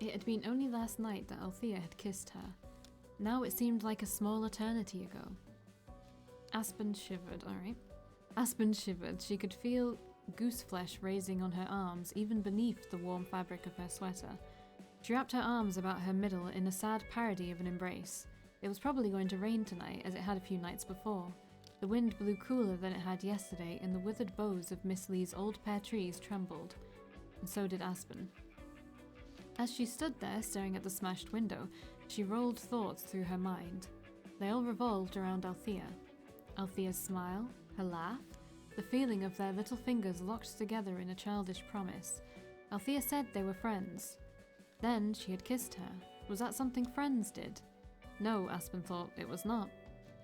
It had been only last night that Althea had kissed her. Now it seemed like a small eternity ago. Aspen shivered, alright. Aspen shivered. She could feel goose flesh raising on her arms, even beneath the warm fabric of her sweater. She wrapped her arms about her middle in a sad parody of an embrace. It was probably going to rain tonight, as it had a few nights before. The wind blew cooler than it had yesterday, and the withered boughs of Miss Lee's old pear trees trembled. And so did Aspen. As she stood there, staring at the smashed window, she rolled thoughts through her mind. They all revolved around Althea. Althea's smile, her laugh, the feeling of their little fingers locked together in a childish promise. Althea said they were friends. Then she had kissed her. Was that something friends did? No, Aspen thought, it was not.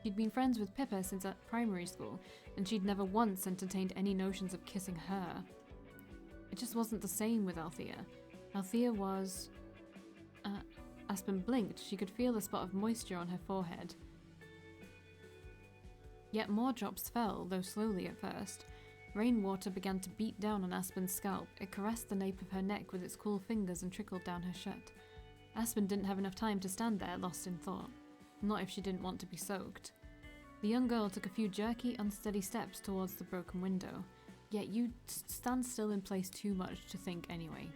She'd been friends with Pippa since at primary school, and she'd never once entertained any notions of kissing her. It just wasn't the same with Althea. Althea was... Aspen blinked. She could feel a spot of moisture on her forehead. Yet more drops fell, though slowly at first. Rainwater began to beat down on Aspen's scalp. It caressed the nape of her neck with its cool fingers and trickled down her shirt. Aspen didn't have enough time to stand there, lost in thought. Not if she didn't want to be soaked. The young girl took a few jerky, unsteady steps towards the broken window. Yet you'd stand still in place too much to think anyway.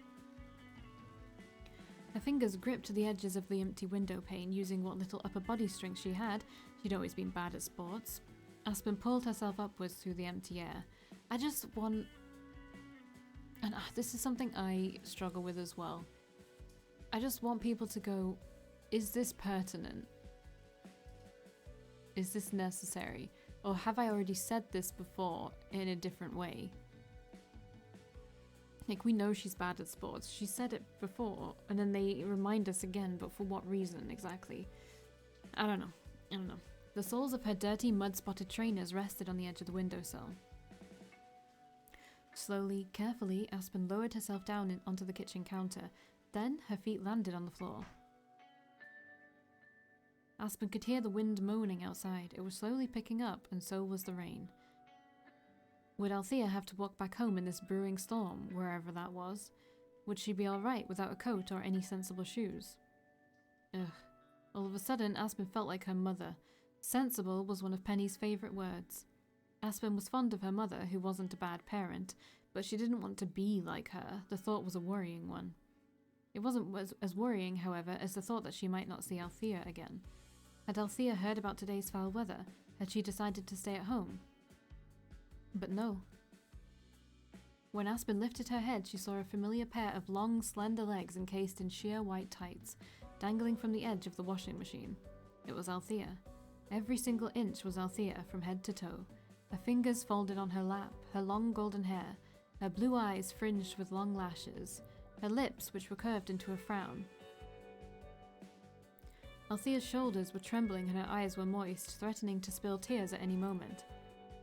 Her fingers gripped the edges of the empty window pane using what little upper body strength she had. She'd always been bad at sports. Aspen pulled herself upwards through the empty air. I just want... And this is something I struggle with as well. I just want people to go, is this pertinent? Is this necessary? Or have I already said this before in a different way? Like, we know she's bad at sports. She said it before, and then they remind us again, but for what reason exactly? I don't know. The soles of her dirty, mud-spotted trainers rested on the edge of the windowsill. Slowly, carefully, Aspen lowered herself down onto the kitchen counter. Then her feet landed on the floor. Aspen could hear the wind moaning outside. It was slowly picking up, and so was the rain. Would Althea have to walk back home in this brewing storm, wherever that was? Would she be alright without a coat or any sensible shoes? Ugh. All of a sudden, Aspen felt like her mother. Sensible was one of Penny's favourite words. Aspen was fond of her mother, who wasn't a bad parent, but she didn't want to be like her. The thought was a worrying one. It wasn't as worrying, however, as the thought that she might not see Althea again. Had Althea heard about today's foul weather? Had she decided to stay at home? But no. When Aspen lifted her head, she saw a familiar pair of long, slender legs encased in sheer white tights, dangling from the edge of the washing machine. It was Althea. Every single inch was Althea from head to toe. Her fingers folded on her lap, her long golden hair, her blue eyes fringed with long lashes, her lips which were curved into a frown. Althea's shoulders were trembling and her eyes were moist, threatening to spill tears at any moment.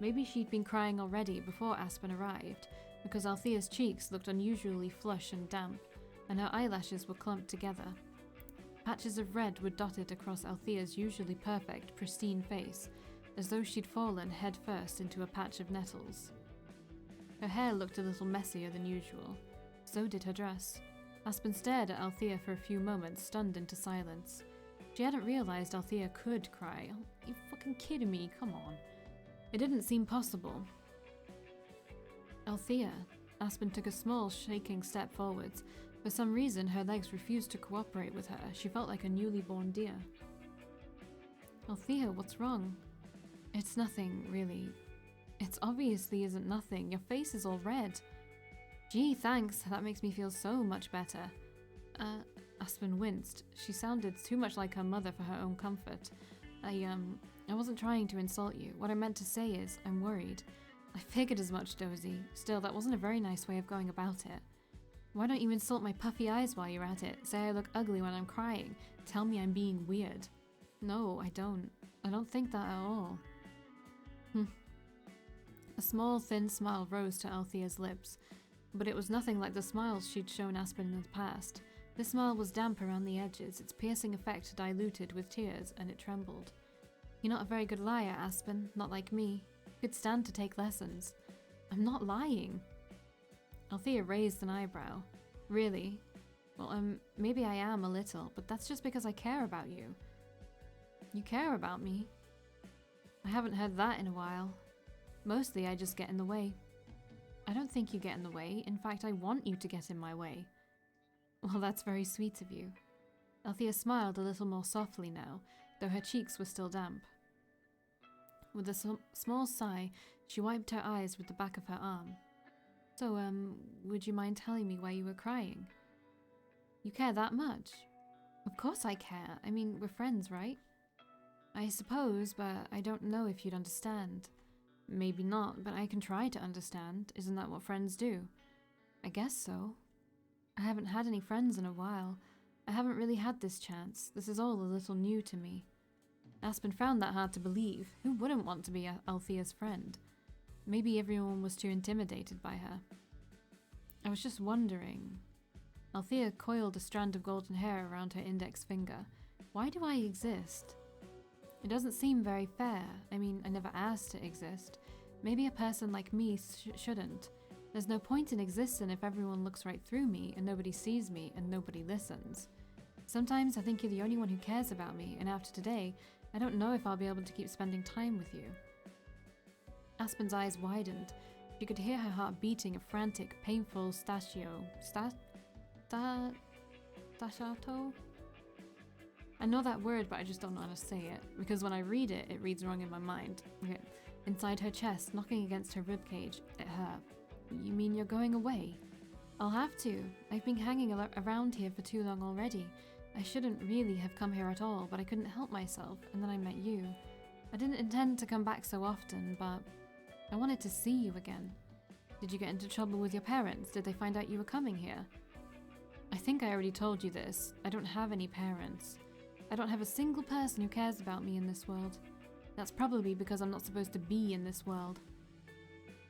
Maybe she'd been crying already before Aspen arrived, because Althea's cheeks looked unusually flush and damp, and her eyelashes were clumped together. Patches of red were dotted across Althea's usually perfect, pristine face, as though she'd fallen headfirst into a patch of nettles. Her hair looked a little messier than usual. So did her dress. Aspen stared at Althea for a few moments, stunned into silence. She hadn't realized Althea could cry. Are you fucking kidding me? Come on. It didn't seem possible. Althea. Aspen took a small, shaking step forwards. For some reason, her legs refused to cooperate with her. She felt like a newly born deer. Althea, what's wrong? It's nothing, really. It obviously isn't nothing. Your face is all red. Gee, thanks. That makes me feel so much better. Aspen winced. She sounded too much like her mother for her own comfort. I wasn't trying to insult you. What I meant to say is, I'm worried. I figured as much, Dozy. Still, that wasn't a very nice way of going about it. Why don't you insult my puffy eyes while you're at it? Say I look ugly when I'm crying. Tell me I'm being weird. No, I don't. I don't think that at all. A small, thin smile rose to Althea's lips, but it was nothing like the smiles she'd shown Aspen in the past. This smile was damp around the edges, its piercing effect diluted with tears, and it trembled. You're not a very good liar, Aspen. Not like me. You could stand to take lessons. I'm not lying. Althea raised an eyebrow. Really? Well, maybe I am a little, but that's just because I care about you. You care about me? I haven't heard that in a while. Mostly I just get in the way. I don't think you get in the way. In fact, I want you to get in my way. Well, that's very sweet of you. Althea smiled a little more softly now, though her cheeks were still damp. With a small sigh, she wiped her eyes with the back of her arm. So, would you mind telling me why you were crying? You care that much? Of course I care. I mean, we're friends, right? I suppose, but I don't know if you'd understand. Maybe not, but I can try to understand. Isn't that what friends do? I guess so. I haven't had any friends in a while. I haven't really had this chance. This is all a little new to me. Aspen found that hard to believe. Who wouldn't want to be Althea's friend? Maybe everyone was too intimidated by her. I was just wondering. Althea coiled a strand of golden hair around her index finger. Why do I exist? It doesn't seem very fair. I mean, I never asked to exist. Maybe a person like me shouldn't. There's no point in existing if everyone looks right through me and nobody sees me and nobody listens. Sometimes I think you're the only one who cares about me, and after today, I don't know if I'll be able to keep spending time with you. Aspen's eyes widened. She could hear her heart beating a frantic, painful staccato. I know that word, but I just don't know how to say it, because when I read it, it reads wrong in my mind. Okay. Inside her chest, knocking against her ribcage, it hurt. You mean you're going away? I'll have to. I've been hanging around here for too long already. I shouldn't really have come here at all, but I couldn't help myself, and then I met you. I didn't intend to come back so often, but I wanted to see you again. Did you get into trouble with your parents? Did they find out you were coming here? I think I already told you this. I don't have any parents. I don't have a single person who cares about me in this world. That's probably because I'm not supposed to be in this world.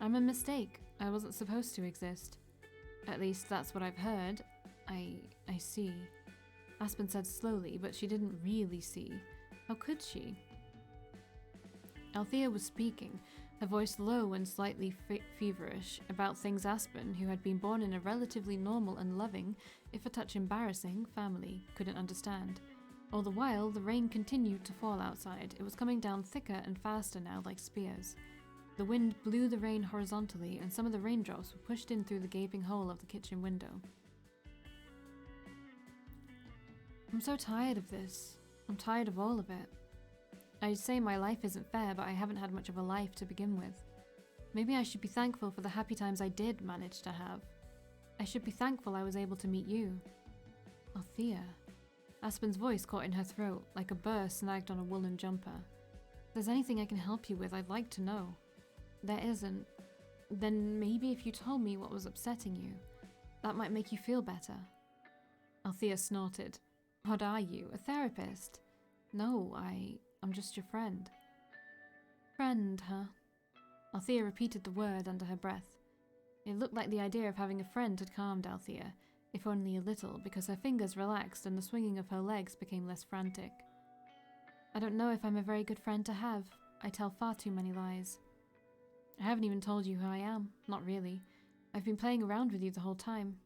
I'm a mistake. I wasn't supposed to exist. At least that's what I've heard. I see. Aspen said slowly, but she didn't really see. How could she? Althea was speaking, her voice low and slightly feverish, about things Aspen, who had been born in a relatively normal and loving, if a touch embarrassing, family, couldn't understand. All the while, the rain continued to fall outside. It was coming down thicker and faster now, like spears. The wind blew the rain horizontally, and some of the raindrops were pushed in through the gaping hole of the kitchen window. I'm so tired of this. I'm tired of all of it. I'd say my life isn't fair, but I haven't had much of a life to begin with. Maybe I should be thankful for the happy times I did manage to have. I should be thankful I was able to meet you. Althea. Aspen's voice caught in her throat, like a burr snagged on a woolen jumper. If there's anything I can help you with, I'd like to know. There isn't. Then maybe if you told me what was upsetting you, that might make you feel better. Althea snorted. What are you, a therapist? No, I'm just your friend. Friend, huh? Althea repeated the word under her breath. It looked like the idea of having a friend had calmed Althea, if only a little, because her fingers relaxed and the swinging of her legs became less frantic. I don't know if I'm a very good friend to have. I tell far too many lies. I haven't even told you who I am. Not really. I've been playing around with you the whole time.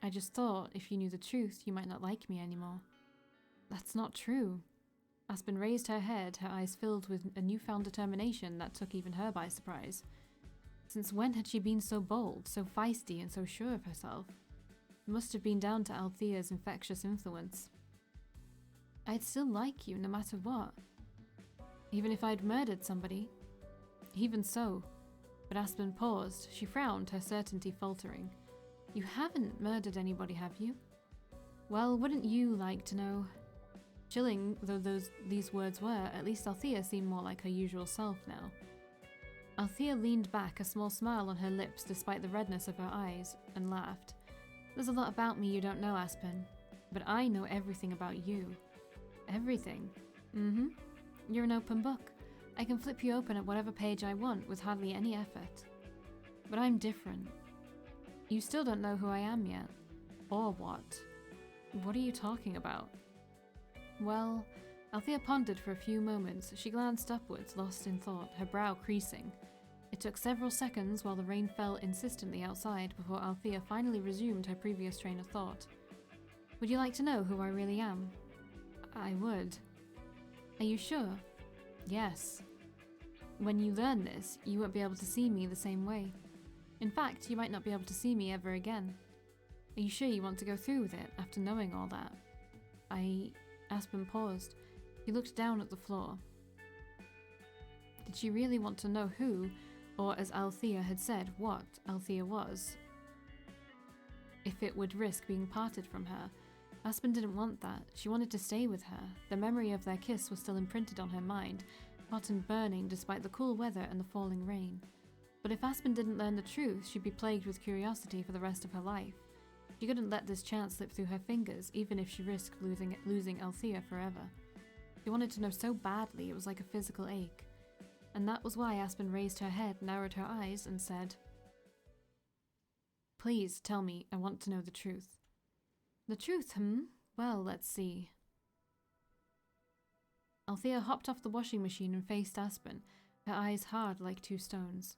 I just thought, if you knew the truth, you might not like me anymore. That's not true. Aspen raised her head, her eyes filled with a newfound determination that took even her by surprise. Since when had she been so bold, so feisty, and so sure of herself? It must have been down to Althea's infectious influence. I'd still like you, no matter what. Even if I'd murdered somebody. Even so. But Aspen paused. She frowned, her certainty faltering. You haven't murdered anybody, have you? Well, wouldn't you like to know? Chilling though these words were, at least Althea seemed more like her usual self now. Althea leaned back, a small smile on her lips despite the redness of her eyes, and laughed. There's a lot about me you don't know, Aspen. But I know everything about you. Everything. You're an open book. I can flip you open at whatever page I want with hardly any effort. But I'm different. You still don't know who I am yet. Or what. What are you talking about? Well, Althea pondered for a few moments. She glanced upwards, lost in thought, her brow creasing. It took several seconds while the rain fell insistently outside before Althea finally resumed her previous train of thought. Would you like to know who I really am? I would. Are you sure? Yes. When you learn this, you won't be able to see me the same way. In fact, you might not be able to see me ever again. Are you sure you want to go through with it after knowing all that? Aspen paused. He looked down at the floor. Did she really want to know who, or as Althea had said, what Althea was? If it would risk being parted from her. Aspen didn't want that. She wanted to stay with her. The memory of their kiss was still imprinted on her mind, hot and burning despite the cool weather and the falling rain. But if Aspen didn't learn the truth, she'd be plagued with curiosity for the rest of her life. She couldn't let this chance slip through her fingers, even if she risked losing Althea forever. She wanted to know so badly it was like a physical ache. And that was why Aspen raised her head, narrowed her eyes, and said, "Please tell me, I want to know the truth." The truth, Well, let's see. Althea hopped off the washing machine and faced Aspen, her eyes hard like two stones.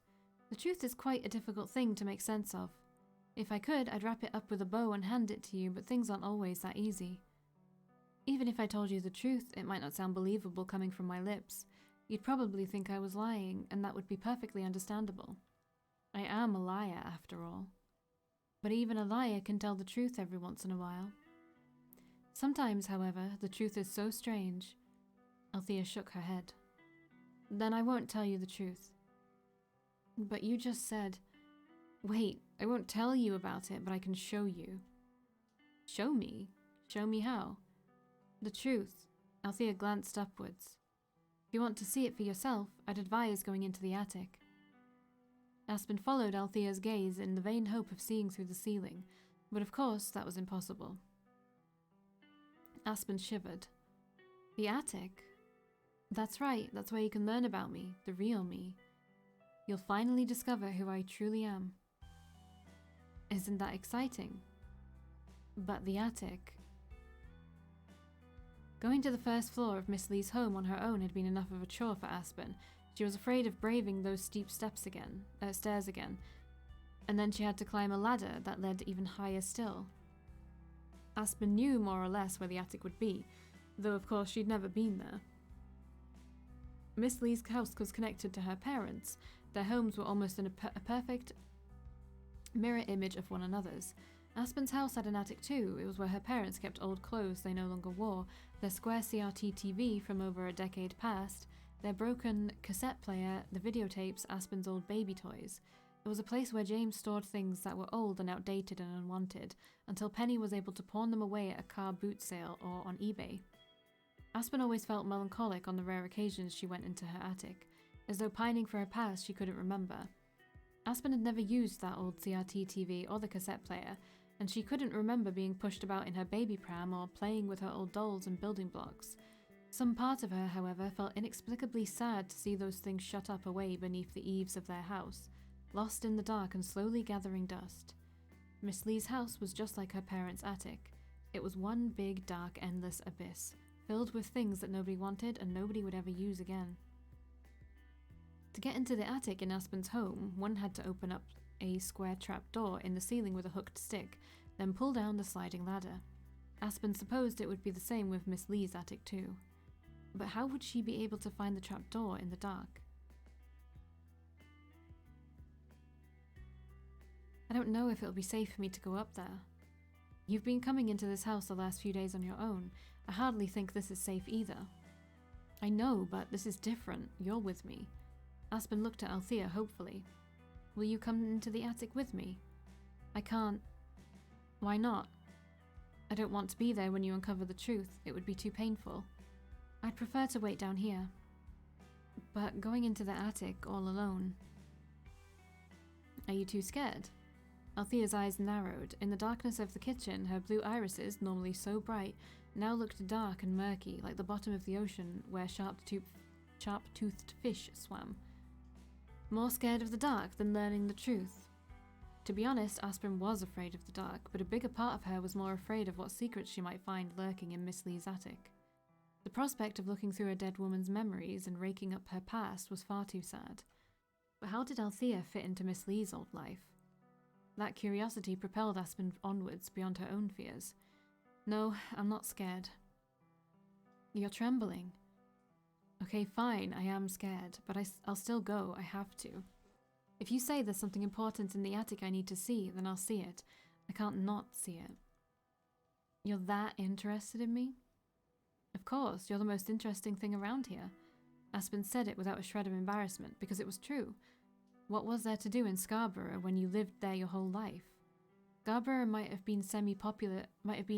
The truth is quite a difficult thing to make sense of. If I could, I'd wrap it up with a bow and hand it to you, but things aren't always that easy. Even if I told you the truth, it might not sound believable coming from my lips. You'd probably think I was lying, and that would be perfectly understandable. I am a liar, after all. But even a liar can tell the truth every once in a while. Sometimes, however, the truth is so strange. Althea shook her head. Then I won't tell you the truth. But you just said... Wait, I won't tell you about it, but I can show you. Show me? Show me how? The truth. Althea glanced upwards. If you want to see it for yourself, I'd advise going into the attic. Aspen followed Althea's gaze in the vain hope of seeing through the ceiling, but of course that was impossible. Aspen shivered. The attic? That's right, that's where you can learn about me, the real me. You'll finally discover who I truly am. Isn't that exciting? But the attic... Going to the first floor of Miss Lee's home on her own had been enough of a chore for Aspen. She was afraid of braving those steep stairs again, and then she had to climb a ladder that led even higher still. Aspen knew more or less where the attic would be, though of course she'd never been there. Miss Lee's house was connected to her parents. Their homes were almost in a perfect mirror image of one another's. Aspen's house had an attic too. It was where her parents kept old clothes they no longer wore, their square CRT TV from over a decade past, their broken cassette player, the videotapes, Aspen's old baby toys. It was a place where James stored things that were old and outdated and unwanted, until Penny was able to pawn them away at a car boot sale or on eBay. Aspen always felt melancholic on the rare occasions she went into her attic, as though pining for a past she couldn't remember. Aspen had never used that old CRT TV or the cassette player, and she couldn't remember being pushed about in her baby pram or playing with her old dolls and building blocks. Some part of her, however, felt inexplicably sad to see those things shut up away beneath the eaves of their house, lost in the dark and slowly gathering dust. Miss Lee's house was just like her parents' attic. It was one big, dark, endless abyss, filled with things that nobody wanted and nobody would ever use again. To get into the attic in Aspen's home, one had to open up a square trapdoor in the ceiling with a hooked stick, then pull down the sliding ladder. Aspen supposed it would be the same with Miss Lee's attic too. But how would she be able to find the trapdoor in the dark? I don't know if it'll be safe for me to go up there. You've been coming into this house the last few days on your own. I hardly think this is safe either. I know, but this is different. You're with me. Aspen looked at Althea hopefully. Will you come into the attic with me? I can't. Why not? I don't want to be there when you uncover the truth. It would be too painful. I'd prefer to wait down here. But going into the attic all alone... Are you too scared? Althea's eyes narrowed. In the darkness of the kitchen, her blue irises, normally so bright, now looked dark and murky, like the bottom of the ocean where sharp-toothed fish swam. More scared of the dark than learning the truth. To be honest, Aspen was afraid of the dark, but a bigger part of her was more afraid of what secrets she might find lurking in Miss Lee's attic. The prospect of looking through a dead woman's memories and raking up her past was far too sad. But how did Althea fit into Miss Lee's old life? That curiosity propelled Aspen onwards beyond her own fears. No, I'm not scared. You're trembling. Okay, fine, I am scared, but I'll still go, I have to. If you say there's something important in the attic I need to see, then I'll see it. I can't not see it. You're that interested in me? Of course, you're the most interesting thing around here. Aspen said it without a shred of embarrassment, because it was true. What was there to do in Scarborough when you lived there your whole life? Scarborough might have been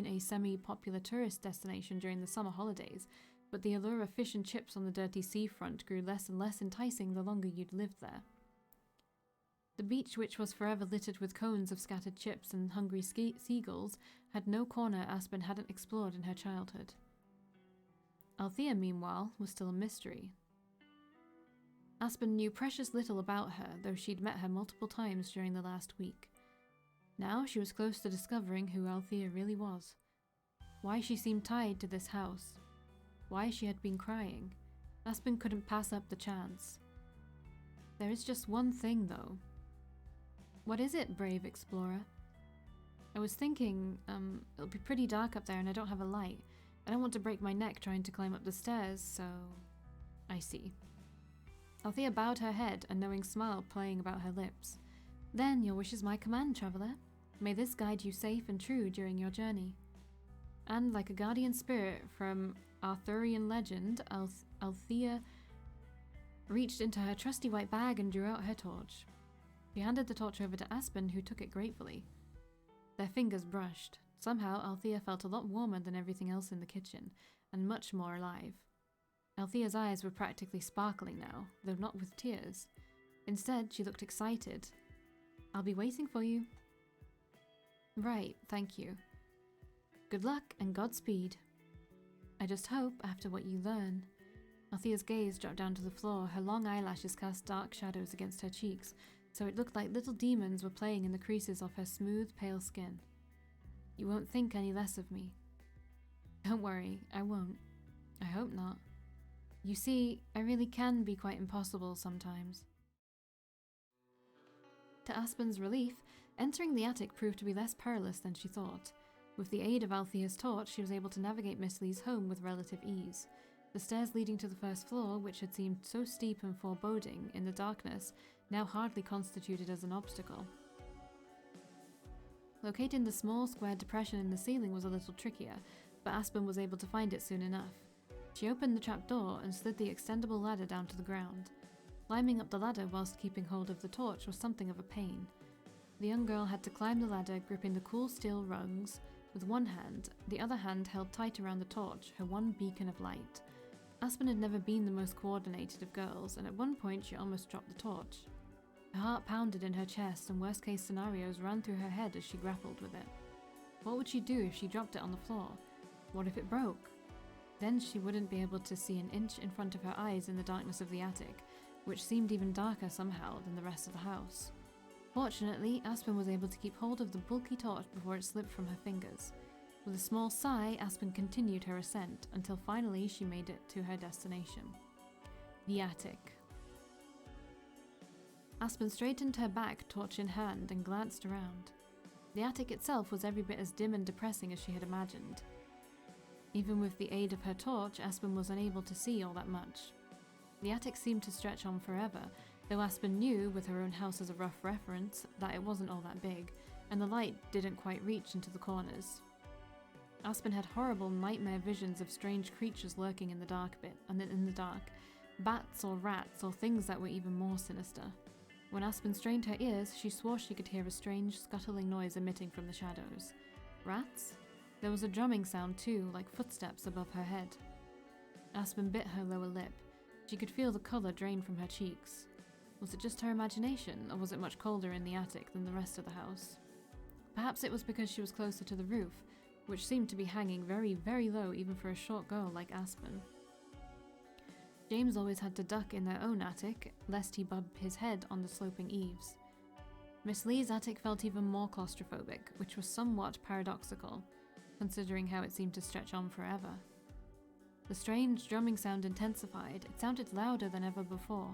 a semi-popular tourist destination during the summer holidays, but the allure of fish and chips on the dirty seafront grew less and less enticing the longer you'd lived there. The beach, which was forever littered with cones of scattered chips and hungry seagulls, had no corner Aspen hadn't explored in her childhood. Althea, meanwhile, was still a mystery. Aspen knew precious little about her, though she'd met her multiple times during the last week. Now she was close to discovering who Althea really was. Why she seemed tied to this house. Why she had been crying. Aspen couldn't pass up the chance. There is just one thing, though. What is it, brave explorer? I was thinking, it'll be pretty dark up there and I don't have a light. I don't want to break my neck trying to climb up the stairs, so... I see. Althea bowed her head, a knowing smile playing about her lips. Then your wish is my command, traveller. May this guide you safe and true during your journey. And like a guardian spirit from Arthurian legend, Althea reached into her trusty white bag and drew out her torch. She handed the torch over to Aspen, who took it gratefully. Their fingers brushed. Somehow, Althea felt a lot warmer than everything else in the kitchen, and much more alive. Althea's eyes were practically sparkling now, though not with tears. Instead, she looked excited. I'll be waiting for you. Right, thank you. Good luck and Godspeed. I just hope, after what you learn... Althea's gaze dropped down to the floor, her long eyelashes cast dark shadows against her cheeks, so it looked like little demons were playing in the creases of her smooth, pale skin. You won't think any less of me. Don't worry, I won't. I hope not. You see, I really can be quite impossible sometimes. To Aspen's relief, entering the attic proved to be less perilous than she thought. With the aid of Althea's torch, she was able to navigate Miss Lee's home with relative ease. The stairs leading to the first floor, which had seemed so steep and foreboding in the darkness, now hardly constituted as an obstacle. Locating the small square depression in the ceiling was a little trickier, but Aspen was able to find it soon enough. She opened the trapdoor and slid the extendable ladder down to the ground. Climbing up the ladder whilst keeping hold of the torch was something of a pain. The young girl had to climb the ladder, gripping the cool steel rungs with one hand, the other hand held tight around the torch, her one beacon of light. Aspen had never been the most coordinated of girls, and at one point she almost dropped the torch. Her heart pounded in her chest, and worst-case scenarios ran through her head as she grappled with it. What would she do if she dropped it on the floor? What if it broke? Then she wouldn't be able to see an inch in front of her eyes in the darkness of the attic, which seemed even darker somehow than the rest of the house. Fortunately, Aspen was able to keep hold of the bulky torch before it slipped from her fingers. With a small sigh, Aspen continued her ascent, until finally she made it to her destination. The attic. Aspen straightened her back, torch in hand, and glanced around. The attic itself was every bit as dim and depressing as she had imagined. Even with the aid of her torch, Aspen was unable to see all that much. The attic seemed to stretch on forever, though Aspen knew, with her own house as a rough reference, that it wasn't all that big, and the light didn't quite reach into the corners. Aspen had horrible nightmare visions of strange creatures lurking in the dark, bats or rats or things that were even more sinister. When Aspen strained her ears, she swore she could hear a strange, scuttling noise emitting from the shadows. Rats? There was a drumming sound too, like footsteps above her head. Aspen bit her lower lip. She could feel the colour drain from her cheeks. Was it just her imagination, or was it much colder in the attic than the rest of the house? Perhaps it was because she was closer to the roof, which seemed to be hanging very, very low even for a short girl like Aspen. James always had to duck in their own attic, lest he bump his head on the sloping eaves. Miss Lee's attic felt even more claustrophobic, which was somewhat paradoxical, considering how it seemed to stretch on forever. The strange drumming sound intensified. It sounded louder than ever before.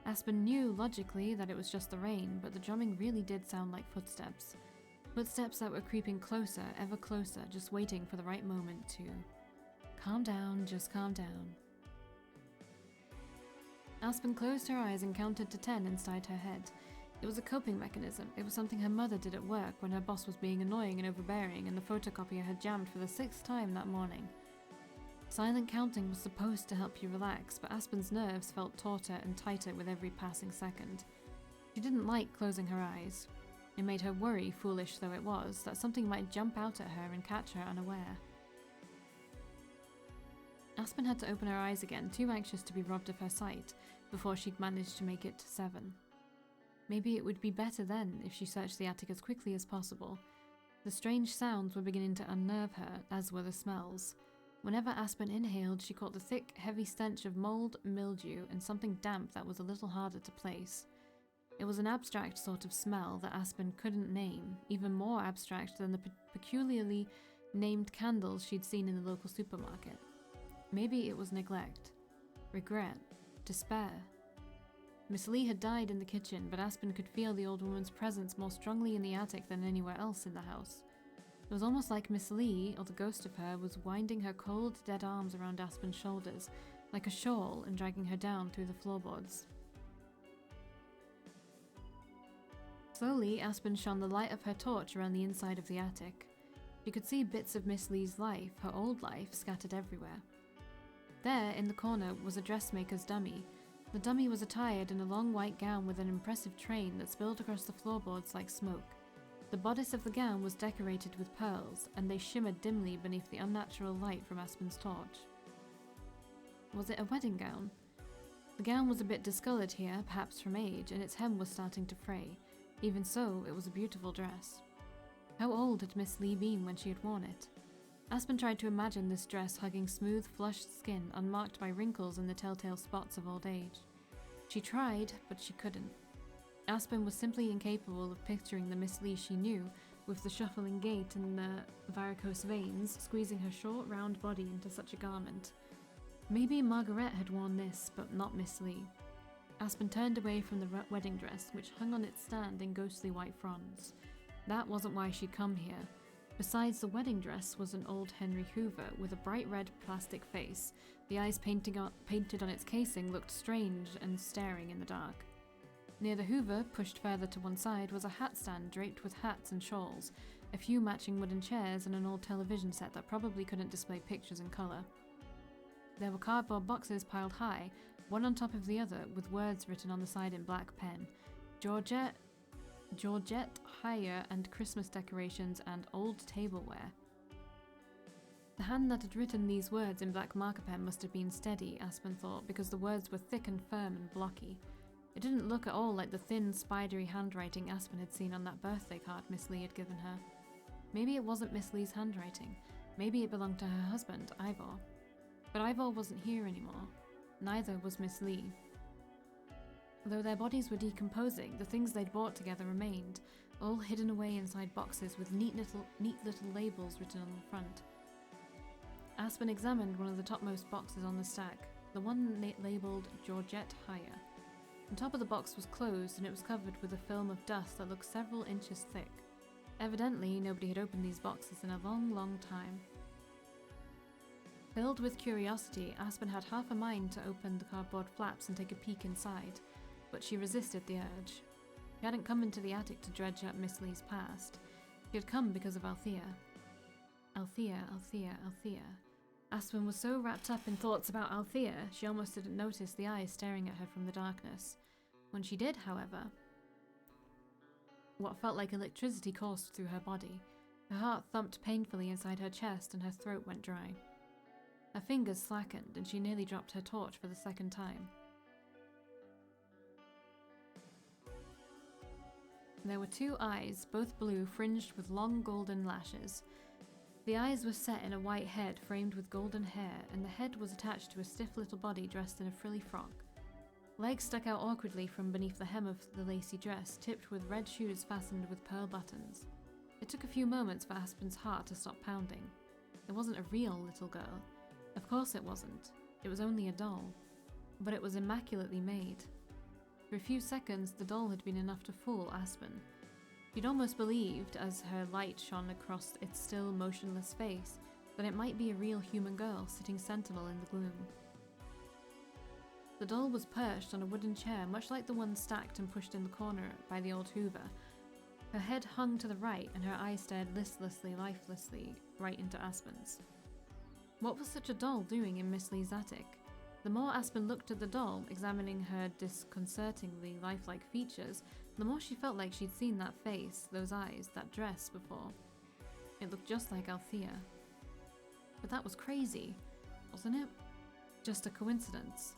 Aspen knew logically that it was just the rain, but the drumming really did sound like footsteps. Footsteps that were creeping closer, ever closer, just waiting for the right moment to... Calm down, just calm down. Aspen closed her eyes and counted to 10 inside her head. It was a coping mechanism. It was something her mother did at work when her boss was being annoying and overbearing and the photocopier had jammed for the 6th time that morning. Silent counting was supposed to help you relax, but Aspen's nerves felt tauter and tighter with every passing second. She didn't like closing her eyes. It made her worry, foolish though it was, that something might jump out at her and catch her unaware. Aspen had to open her eyes again, too anxious to be robbed of her sight, before she'd managed to make it to 7. Maybe it would be better then if she searched the attic as quickly as possible. The strange sounds were beginning to unnerve her, as were the smells. Whenever Aspen inhaled, she caught the thick, heavy stench of mold, mildew, and something damp that was a little harder to place. It was an abstract sort of smell that Aspen couldn't name, even more abstract than the peculiarly named candles she'd seen in the local supermarket. Maybe it was neglect, regret, despair. Miss Lee had died in the kitchen, but Aspen could feel the old woman's presence more strongly in the attic than anywhere else in the house. It was almost like Miss Lee, or the ghost of her, was winding her cold, dead arms around Aspen's shoulders, like a shawl, and dragging her down through the floorboards. Slowly, Aspen shone the light of her torch around the inside of the attic. She could see bits of Miss Lee's life, her old life, scattered everywhere. There, in the corner, was a dressmaker's dummy. The dummy was attired in a long white gown with an impressive train that spilled across the floorboards like smoke. The bodice of the gown was decorated with pearls, and they shimmered dimly beneath the unnatural light from Aspen's torch. Was it a wedding gown? The gown was a bit discoloured here, perhaps from age, and its hem was starting to fray. Even so, it was a beautiful dress. How old had Miss Lee been when she had worn it? Aspen tried to imagine this dress hugging smooth, flushed skin unmarked by wrinkles and the telltale spots of old age. She tried, but she couldn't. Aspen was simply incapable of picturing the Miss Lee she knew, with the shuffling gait and the varicose veins, squeezing her short, round body into such a garment. Maybe Margaret had worn this, but not Miss Lee. Aspen turned away from the wedding dress, which hung on its stand in ghostly white fronds. That wasn't why she'd come here. Besides the wedding dress was an old Henry Hoover with a bright red plastic face. The eyes painted on its casing looked strange and staring in the dark. Near the Hoover, pushed further to one side, was a hat stand draped with hats and shawls, a few matching wooden chairs, and an old television set that probably couldn't display pictures in colour. There were cardboard boxes piled high, one on top of the other, with words written on the side in black pen. Georgette hire and Christmas decorations and old tableware. The hand that had written these words in black marker pen must have been steady, Aspen thought, because the words were thick and firm and blocky. It didn't look at all like the thin, spidery handwriting Aspen had seen on that birthday card Miss Lee had given her. Maybe it wasn't Miss Lee's handwriting. Maybe it belonged to her husband, Ivor. But Ivor wasn't here anymore. Neither was Miss Lee. Though their bodies were decomposing, the things they'd bought together remained, all hidden away inside boxes with neat little labels written on the front. Aspen examined one of the topmost boxes on the stack, the one labelled Georgette Hire. The top of the box was closed and it was covered with a film of dust that looked several inches thick. Evidently, nobody had opened these boxes in a long, long time. Filled with curiosity, Aspen had half a mind to open the cardboard flaps and take a peek inside, but she resisted the urge. She hadn't come into the attic to dredge up Miss Lee's past. She had come because of Althea. Althea. Aspen was so wrapped up in thoughts about Althea, she almost didn't notice the eyes staring at her from the darkness. When she did, however, what felt like electricity coursed through her body. Her heart thumped painfully inside her chest and her throat went dry. Her fingers slackened and she nearly dropped her torch for the second time. There were two eyes, both blue, fringed with long golden lashes. The eyes were set in a white head framed with golden hair, and the head was attached to a stiff little body dressed in a frilly frock. Legs stuck out awkwardly from beneath the hem of the lacy dress, tipped with red shoes fastened with pearl buttons. It took a few moments for Aspen's heart to stop pounding. It wasn't a real little girl. Of course it wasn't. It was only a doll. But it was immaculately made. For a few seconds, the doll had been enough to fool Aspen. She'd almost believed, as her light shone across its still, motionless face, that it might be a real human girl sitting sentinel in the gloom. The doll was perched on a wooden chair, much like the one stacked and pushed in the corner by the old Hoover. Her head hung to the right, and her eyes stared listlessly, lifelessly, right into Aspen's. What was such a doll doing in Miss Lee's attic? The more Aspen looked at the doll, examining her disconcertingly lifelike features, the more she felt like she'd seen that face, those eyes, that dress before. It looked just like Althea. But that was crazy, wasn't it? Just a coincidence.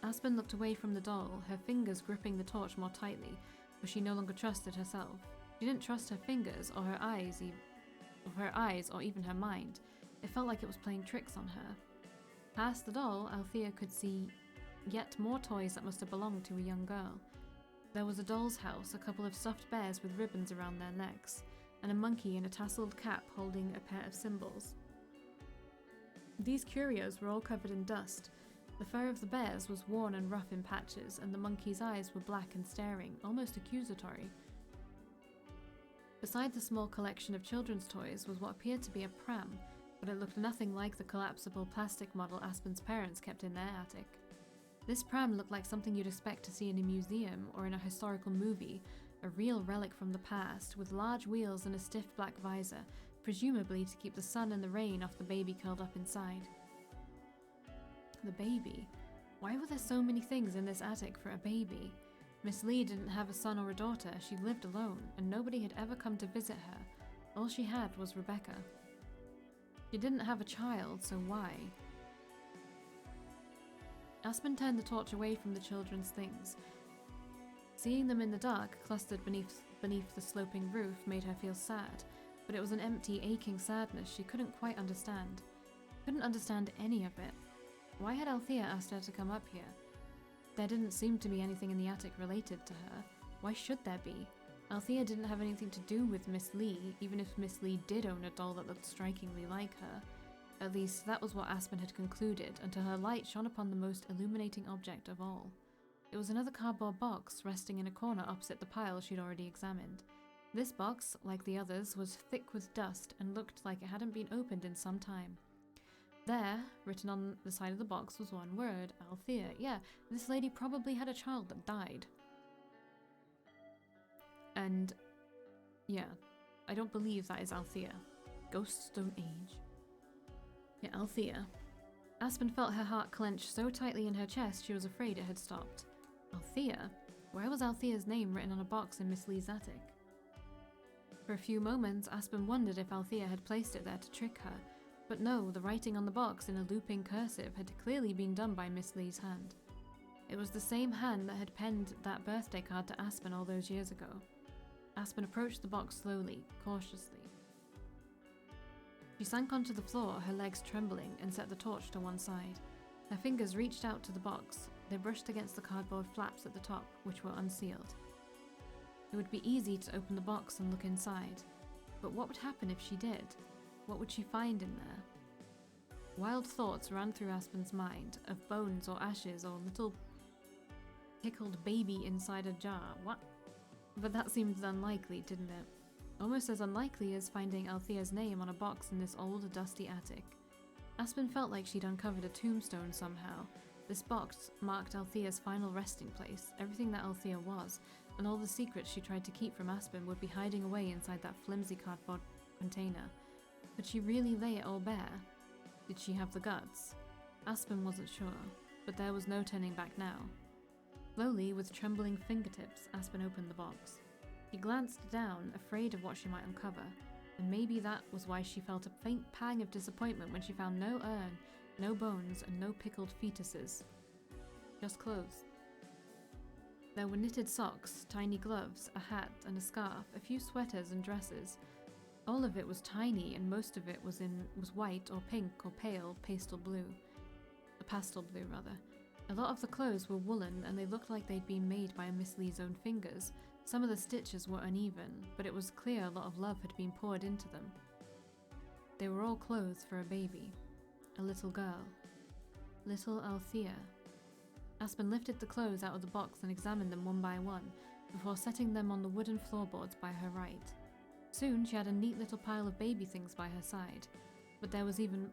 Aspen looked away from the doll, her fingers gripping the torch more tightly, for she no longer trusted herself. She didn't trust her fingers, or her eyes, or even her mind. It felt like it was playing tricks on her. Past the doll, Althea could see yet more toys that must have belonged to a young girl. There was a doll's house, a couple of stuffed bears with ribbons around their necks, and a monkey in a tasseled cap holding a pair of cymbals. These curios were all covered in dust. The fur of the bears was worn and rough in patches, and the monkey's eyes were black and staring, almost accusatory. Beside the small collection of children's toys was what appeared to be a pram, but it looked nothing like the collapsible plastic model Aspen's parents kept in their attic. This pram looked like something you'd expect to see in a museum or in a historical movie, a real relic from the past, with large wheels and a stiff black visor, presumably to keep the sun and the rain off the baby curled up inside. The baby? Why were there so many things in this attic for a baby? Miss Lee didn't have a son or a daughter, she lived alone, and nobody had ever come to visit her. All she had was Rebecca. She didn't have a child, so why? Aspen turned the torch away from the children's things. Seeing them in the dark, clustered beneath the sloping roof, made her feel sad, but it was an empty, aching sadness she couldn't quite understand. Couldn't understand any of it. Why had Althea asked her to come up here? There didn't seem to be anything in the attic related to her. Why should there be? Althea didn't have anything to do with Miss Lee, even if Miss Lee did own a doll that looked strikingly like her. At least, that was what Aspen had concluded, until her light shone upon the most illuminating object of all. It was another cardboard box, resting in a corner opposite the pile she'd already examined. This box, like the others, was thick with dust and looked like it hadn't been opened in some time. There, written on the side of the box, was one word: Althea. Yeah, this lady probably had a child that died. And, yeah, I don't believe that is Althea. Ghosts don't age. Yeah, Althea. Aspen felt her heart clench so tightly in her chest she was afraid it had stopped. Althea? Where was Althea's name written on a box in Miss Lee's attic? For a few moments, Aspen wondered if Althea had placed it there to trick her. But no, the writing on the box in a looping cursive had clearly been done by Miss Lee's hand. It was the same hand that had penned that birthday card to Aspen all those years ago. Aspen approached the box slowly, cautiously. She sank onto the floor, her legs trembling, and set the torch to one side. Her fingers reached out to the box. They brushed against the cardboard flaps at the top, which were unsealed. It would be easy to open the box and look inside. But what would happen if she did? What would she find in there? Wild thoughts ran through Aspen's mind, of bones or ashes or little pickled baby inside a jar. What? But that seemed unlikely, didn't it? Almost as unlikely as finding Althea's name on a box in this old, dusty attic. Aspen felt like she'd uncovered a tombstone somehow. This box marked Althea's final resting place, everything that Althea was, and all the secrets she tried to keep from Aspen would be hiding away inside that flimsy cardboard container. Could she really lay it all bare? Did she have the guts? Aspen wasn't sure, but there was no turning back now. Slowly, with trembling fingertips, Aspen opened the box. She glanced down, afraid of what she might uncover, and maybe that was why she felt a faint pang of disappointment when she found no urn, no bones, and no pickled fetuses. Just clothes. There were knitted socks, tiny gloves, a hat and a scarf, a few sweaters and dresses. All of it was tiny, and most of it was white or pink or pale pastel blue. A pastel blue, rather. A lot of the clothes were woolen, and they looked like they'd been made by Miss Lee's own fingers. Some of the stitches were uneven, but it was clear a lot of love had been poured into them. They were all clothes for a baby. A little girl. Little Althea. Aspen lifted the clothes out of the box and examined them one by one. before setting them on the wooden floorboards by her right. Soon she had a neat little pile of baby things by her side, but there was even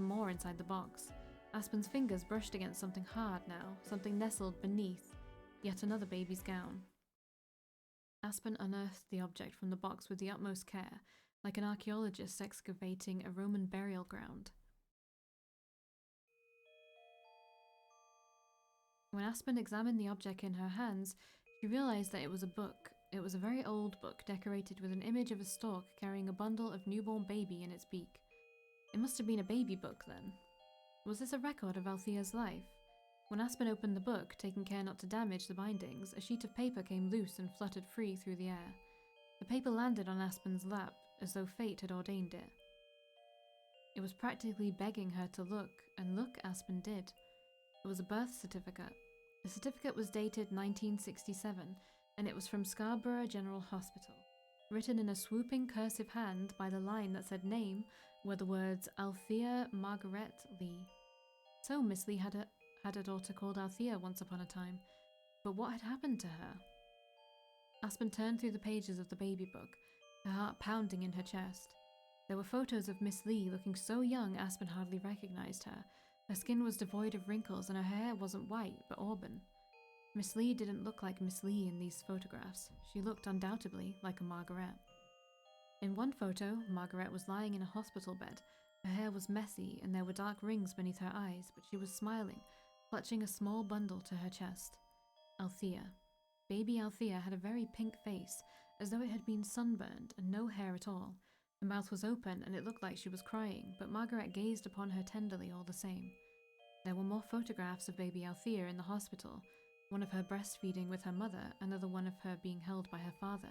more inside the box. Aspen's fingers brushed against something hard now, something nestled beneath yet another baby's gown. Aspen unearthed the object from the box with the utmost care, like an archaeologist excavating a Roman burial ground. When Aspen examined the object in her hands, she realized that it was a book. It was a very old book, decorated with an image of a stork carrying a bundle of newborn baby in its beak. It must have been a baby book, then. Was this a record of Althea's life? When Aspen opened the book, taking care not to damage the bindings, a sheet of paper came loose and fluttered free through the air. The paper landed on Aspen's lap, as though fate had ordained it. It was practically begging her to look, and look Aspen did. It was a birth certificate. The certificate was dated 1967, and it was from Scarborough General Hospital. Written in a swooping cursive hand by the line that said name were the words Althea Margaret Lee. So Miss Lee had a daughter called Althea once upon a time, but what had happened to her? Aspen turned through the pages of the baby book, her heart pounding in her chest. There were photos of Miss Lee looking so young Aspen hardly recognized her. Her skin was devoid of wrinkles and her hair wasn't white but auburn. Miss Lee didn't look like Miss Lee in these photographs. She looked undoubtedly like a Margaret. In one photo, Margaret was lying in a hospital bed. Her hair was messy and there were dark rings beneath her eyes, but she was smiling, clutching a small bundle to her chest. Althea. Baby Althea had a very pink face, as though it had been sunburned, and no hair at all. Her mouth was open and it looked like she was crying, but Margaret gazed upon her tenderly all the same. There were more photographs of baby Althea in the hospital, one of her breastfeeding with her mother, another one of her being held by her father.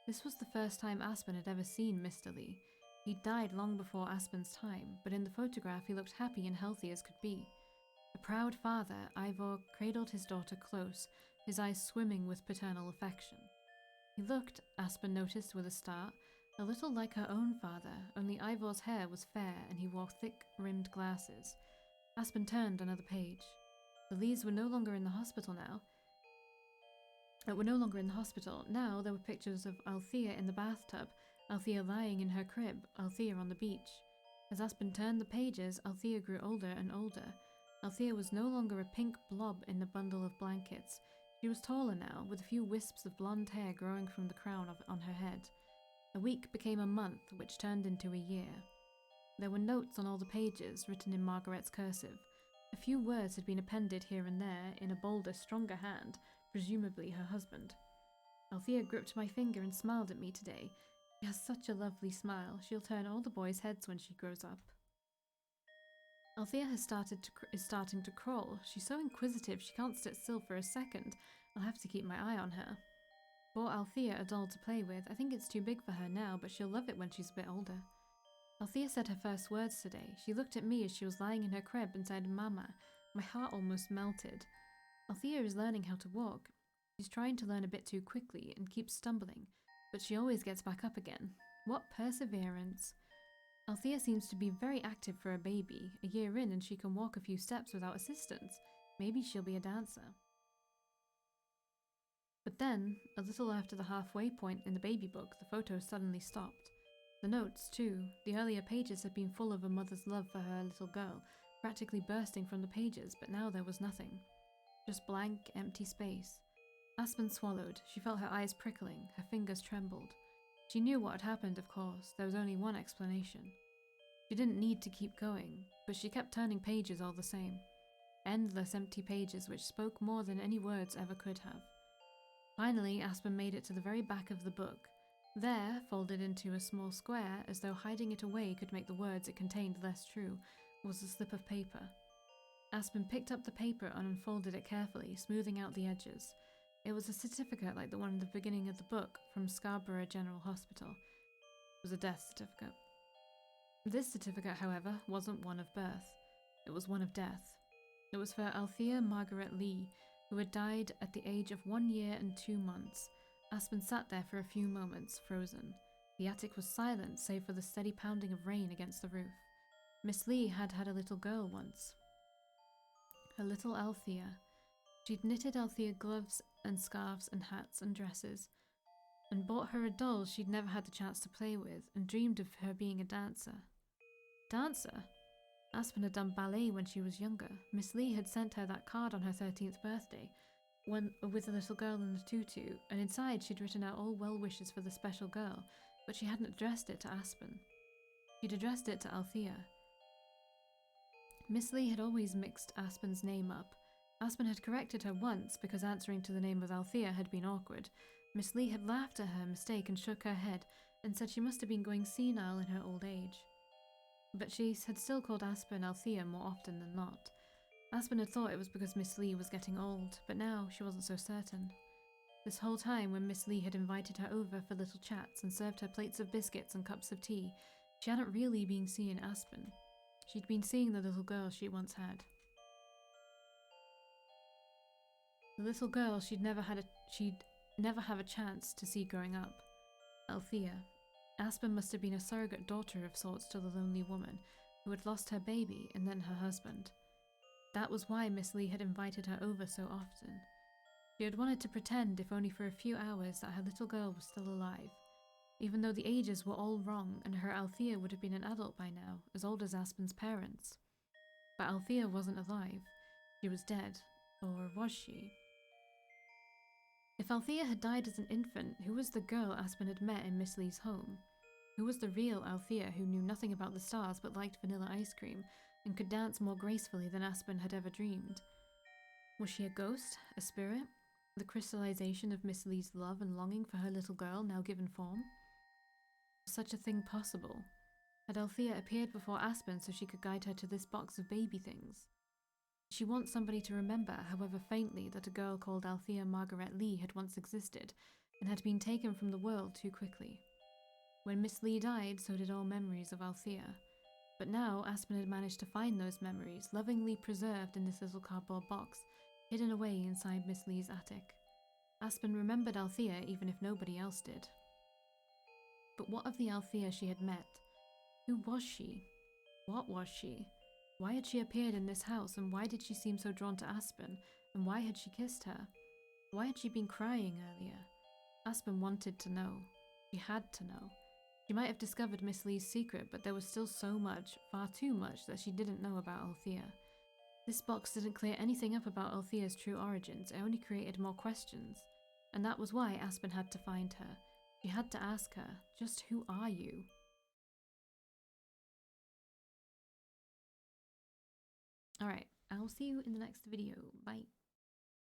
This was the first time Aspen had ever seen Mr. Lee. He'd died long before Aspen's time, but in the photograph he looked happy and healthy as could be. A proud father, Ivor cradled his daughter close, his eyes swimming with paternal affection. He looked, Aspen noticed with a start, a little like her own father, only Ivor's hair was fair and he wore thick-rimmed glasses. Aspen turned another page. The Lees were no longer in the hospital now. Now there were pictures of Althea in the bathtub, Althea lying in her crib, Althea on the beach. As Aspen turned the pages, Althea grew older and older. Althea was no longer a pink blob in the bundle of blankets. She was taller now, with a few wisps of blonde hair growing from the crown on her head. A week became a month, which turned into a year. There were notes on all the pages, written in Margaret's cursive. A few words had been appended here and there in a bolder, stronger hand, presumably her husband. Althea gripped my finger and smiled at me today. She has such a lovely smile. She'll turn all the boys' heads when she grows up. Althea is starting to crawl. She's so inquisitive she can't sit still for a second. I'll have to keep my eye on her. Bought Althea a doll to play with. I think it's too big for her now, but she'll love it when she's a bit older. Althea said her first words today. She looked at me as she was lying in her crib and said, "Mama." My heart almost melted. Althea is learning how to walk. She's trying to learn a bit too quickly and keeps stumbling, but she always gets back up again. What perseverance! Althea seems to be very active for a baby. A year in and she can walk a few steps without assistance. Maybe she'll be a dancer. But then, a little after the halfway point in the baby book, the photos suddenly stopped. The notes, too. The earlier pages had been full of a mother's love for her little girl, practically bursting from the pages, but now there was nothing. Just blank, empty space. Aspen swallowed. She felt her eyes prickling. Her fingers trembled. She knew what had happened, of course. There was only one explanation. She didn't need to keep going, but she kept turning pages all the same. Endless empty pages which spoke more than any words ever could have. Finally, Aspen made it to the very back of the book. There, folded into a small square, as though hiding it away could make the words it contained less true, was a slip of paper. Aspen picked up the paper and unfolded it carefully, smoothing out the edges. It was a certificate like the one at the beginning of the book, from Scarborough General Hospital. It was a death certificate. This certificate, however, wasn't one of birth. It was one of death. It was for Althea Margaret Lee, who had died at the age of 1 year and 2 months. Aspen sat there for a few moments, frozen. The attic was silent, save for the steady pounding of rain against the roof. Miss Lee had had a little girl once. Her little Althea. She'd knitted Althea gloves and scarves and hats and dresses, and bought her a doll she'd never had the chance to play with, and dreamed of her being a dancer. Dancer? Aspen had done ballet when she was younger. Miss Lee had sent her that card on her 13th birthday, with a little girl in a tutu, and inside she'd written out all well wishes for the special girl, but she hadn't addressed it to Aspen. She'd addressed it to Althea. Miss Lee had always mixed Aspen's name up. Aspen had corrected her once because answering to the name of Althea had been awkward. Miss Lee had laughed at her mistake and shook her head and said she must have been going senile in her old age. But she had still called Aspen Althea more often than not. Aspen had thought it was because Miss Lee was getting old, but now she wasn't so certain. This whole time when Miss Lee had invited her over for little chats and served her plates of biscuits and cups of tea, she hadn't really been seeing Aspen. She'd been seeing the little girl she once had. The little girl she'd never have a chance to see growing up. Althea. Aspen must have been a surrogate daughter of sorts to the lonely woman who had lost her baby and then her husband. That was why Miss Lee had invited her over so often. She had wanted to pretend, if only for a few hours, that her little girl was still alive, even though the ages were all wrong and her Althea would have been an adult by now, as old as Aspen's parents. But Althea wasn't alive. She was dead. Or was she? If Althea had died as an infant, who was the girl Aspen had met in Miss Lee's home? Who was the real Althea who knew nothing about the stars but liked vanilla ice cream and could dance more gracefully than Aspen had ever dreamed? Was she a ghost? A spirit? The crystallization of Miss Lee's love and longing for her little girl now given form? Was such a thing possible? Had Althea appeared before Aspen so she could guide her to this box of baby things? Did she want somebody to remember, however faintly, that a girl called Althea Margaret Lee had once existed and had been taken from the world too quickly? When Miss Lee died, so did all memories of Althea. But now Aspen had managed to find those memories, lovingly preserved in this little cardboard box, hidden away inside Miss Lee's attic. Aspen remembered Althea even if nobody else did. But what of the Althea she had met? Who was she? What was she? Why had she appeared in this house, and why did she seem so drawn to Aspen, and why had she kissed her? Why had she been crying earlier? Aspen wanted to know. She had to know. She might have discovered Miss Lee's secret, but there was still so much, far too much, that she didn't know about Althea. This box didn't clear anything up about Althea's true origins, it only created more questions. And that was why Aspen had to find her. She had to ask her, just who are you? Alright, I'll see you in the next video. Bye.